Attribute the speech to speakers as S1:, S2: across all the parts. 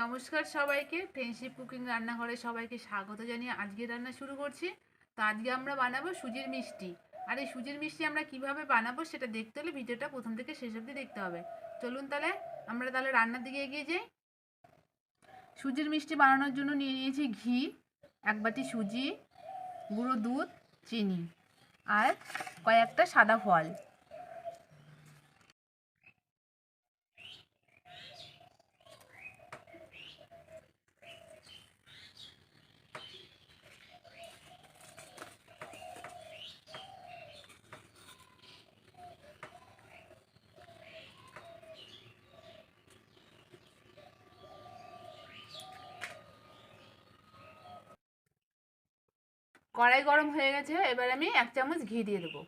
S1: নমস্কার সবাইকে, friendship cooking রান্নাঘরে সবাইকে স্বাগত জানিয়ে আজকে রান্না শুরু করছি। তো আজকে আমরা বানাবো সুজির মিষ্টি। আর এই সুজির মিষ্টি আমরা কিভাবে বানাবো সেটা দেখতে হলে ভিডিওটা প্রথম থেকে শেষ অবধি দেখতে হবে। চলুন আমরা রান্নার দিকে এগিয়ে যাই। সুজির মিষ্টি বানানোর জন্য নিয়ে নিয়েছি ঘি, 1 বাটি সুজি, গুঁড়ো দুধ, চিনি আর কয়েকটা সাদা ফল। কড়াই গরম হয়ে গেছে, এবার আমি 1 চামচ ঘি দিয়ে দেবো।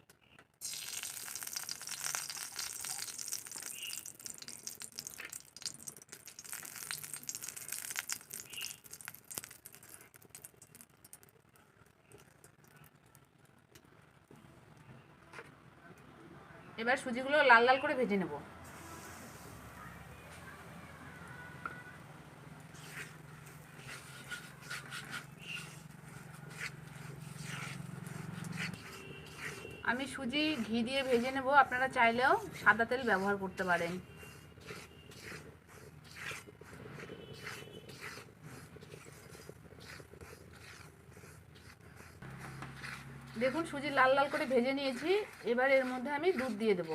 S1: এবার সুজিগুলো লাল লাল করে ভেজে নেব। আমি সুজি ঘি দিয়ে ভেজে নেব, আপনারা চাইলেও সাদা তেল ব্যবহার করতে পারেন। দেখুন সুজি লাল লাল করে ভেজে নিয়েছি। এবার এর মধ্যে আমি দুধ দিয়ে দেব।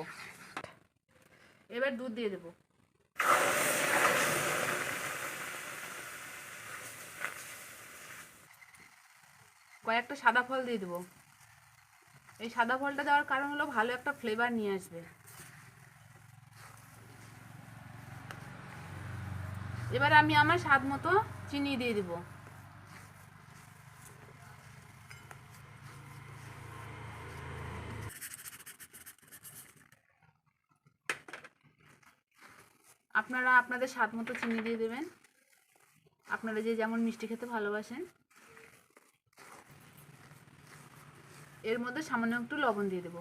S1: কয়েকটা সাদা ফল দিয়ে দেবো। এই সাদা ফলটা দেওয়ার কারণ হলো ভালো একটা ফ্লেভার নিয়ে আসবে। এবার আমি আমার স্বাদ মতো চিনি দিয়ে দেব। আপনারা আপনাদের স্বাদ মতো চিনি দিয়ে দেবেন, আপনারা যে যেমন মিষ্টি খেতে ভালোবাসেন। এর মধ্যে সামান্য একটু লবণ দিয়ে দেব।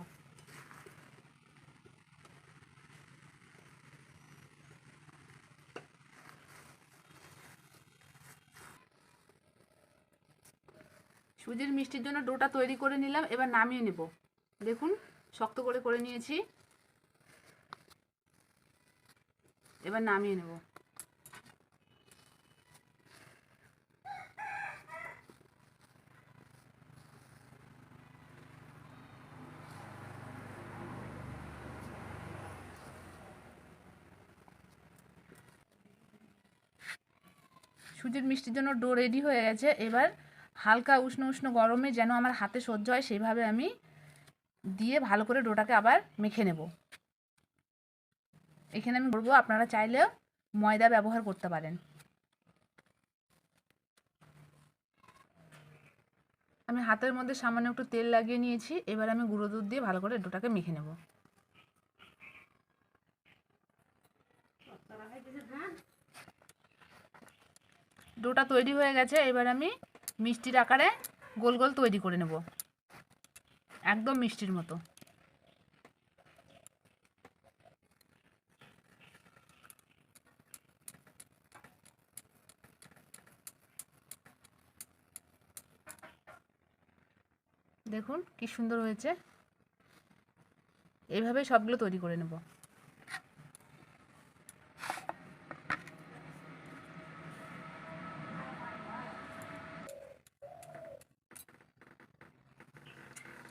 S1: সুজির মিষ্টির জন্য ডোটা তৈরি করে নিলাম, এবার নামিয়ে নেব। দেখুন শক্ত করে করে নিয়েছি, এবার নামিয়ে নেব। সুজির মিষ্টির জন্য ডো রেডি হয়ে গেছে। এবার হালকা উষ্ণ উষ্ণ গরমে যেন আমার হাতে সহ্য হয় সেইভাবে আমি দিয়ে ভালো করে ডোটাকে আবার মেখে নেব। এখানে আমি বলবো আপনারা চাইলেও ময়দা ব্যবহার করতে পারেন। আমি হাতের মধ্যে সামান্য একটু তেল লাগিয়ে নিয়েছি। এবার আমি গুঁড়ো দুধ দিয়ে ভালো করে ডোটাকে মেখে নেব। ডোটা তৈরি হয়ে গেছে। এবার আমি মিষ্টির আকারে গোল গোল তৈরি করে নেব, একদম মিষ্টির মতো। দেখুন কি সুন্দর হয়েছে। এইভাবে সবগুলো তৈরি করে নেব।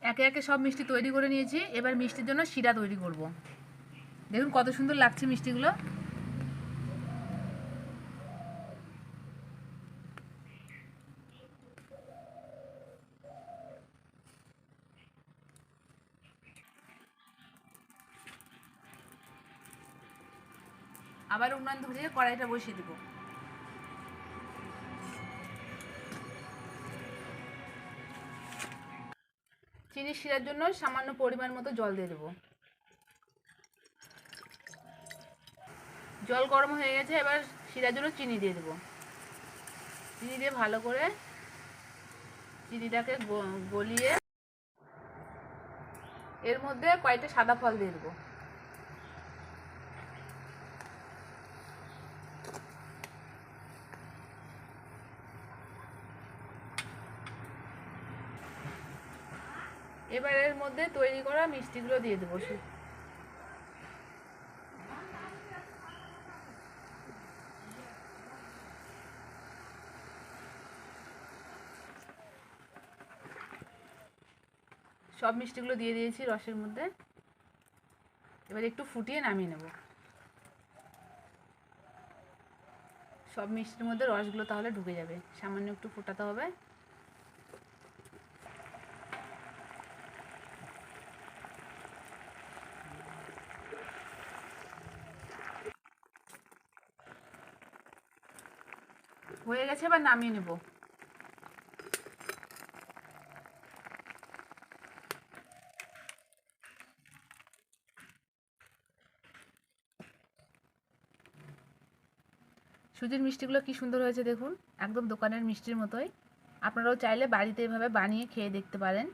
S1: একে একে সব মিষ্টি তৈরি করে নিয়েছি। এবার মিষ্টির জন্য শিরা তৈরি করব। দেখুন কত সুন্দর লাগছে মিষ্টিগুলো। আবার উনুন ধরিয়ে কড়াইটা বসিয়ে দেব। চিনি শিরার জন্য সামান্য পরিমাণ মতো জল দিয়ে দেবো। জল গরম হয়ে গেছে, এবার শিরার জন্য চিনি দিয়ে দেবো। চিনি দিয়ে ভালো করে চিনিটাকে গলিয়ে এর মধ্যে কয়েকটা সাদা ফল দিয়ে দেবো। এবার এর মধ্যে তৈরি করা মিষ্টিগুলো দিয়ে দেবো। সব মিষ্টিগুলো দিয়ে দিয়েছি রসের মধ্যে। এবার একটু ফুটিয়ে নামিয়ে নেব। সব মিষ্টির মধ্যে রসগুলো তাহলে ঢুকে যাবে, সামান্য একটু ফোটাতে হবে। হয়ে গেছে, এবার নামিয়ে নেব। সুজির মিষ্টিগুলো কি সুন্দর হয়েছে দেখুন, একদম দোকানের মিষ্টির মতোই। আপনারাও চাইলে বাড়িতে এভাবে বানিয়ে খেয়ে দেখতে পারেন।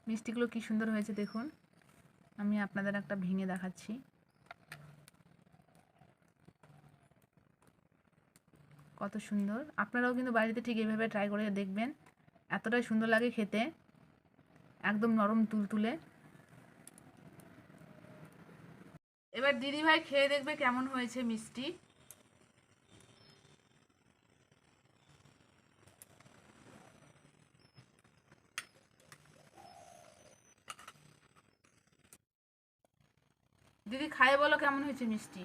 S1: মিষ্টিগুলো কি সুন্দর হয়েছে দেখুন, আমি আপনাদের একটা ভেঙে দেখাচ্ছি। কত সুন্দর! আপনারাও কিন্তু বাড়িতে ঠিক এইভাবে ট্রাই করে দেখবেন, এতটাই সুন্দর লাগে খেতে, একদম নরম তুলতুলে। এবার দিদিভাই খেয়ে দেখবে কেমন হয়েছে মিষ্টি। দিদি খায়ে বলো কেমন হয়েছে মিষ্টি।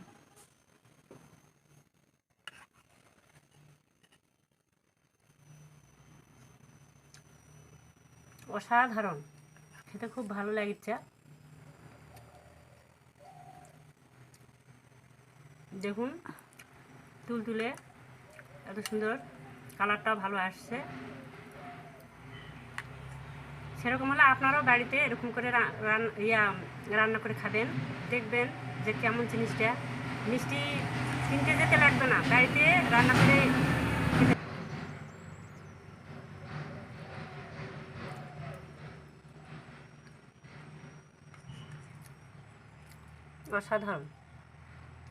S2: অসাধারণ, খেতে খুব ভালো লাগছে। দেখুন তুলতুলে, এত সুন্দর, কালারটাও ভালো আসছে। সেরকম হলে আপনারাও বাড়িতে এরকম করে রান্না করে খাবেন, দেখবেন যে কেমন জিনিসটা। মিষ্টি কিনতে যেতে লাগবে না, বাড়িতে রান্না করে খেতে। অসাধারণ,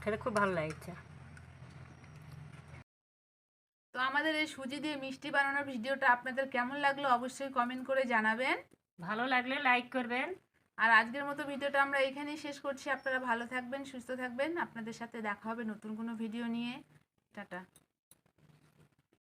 S2: খেতে খুব ভালো লাগছে।
S1: তো আমাদের এই সুজি দিয়ে মিষ্টি বানানোর ভিডিওটা আপনাদের কেমন লাগলো অবশ্যই কমেন্ট করে জানাবেন।
S2: ভালো লাগলে লাইক করবেন।
S1: আর আজকের মতো ভিডিওটা আমরা এখানেই শেষ করছি। আপনারা ভালো থাকবেন, সুস্থ থাকবেন। আপনাদের সাথে দেখা হবে নতুন কোনো ভিডিও নিয়ে। টাটা।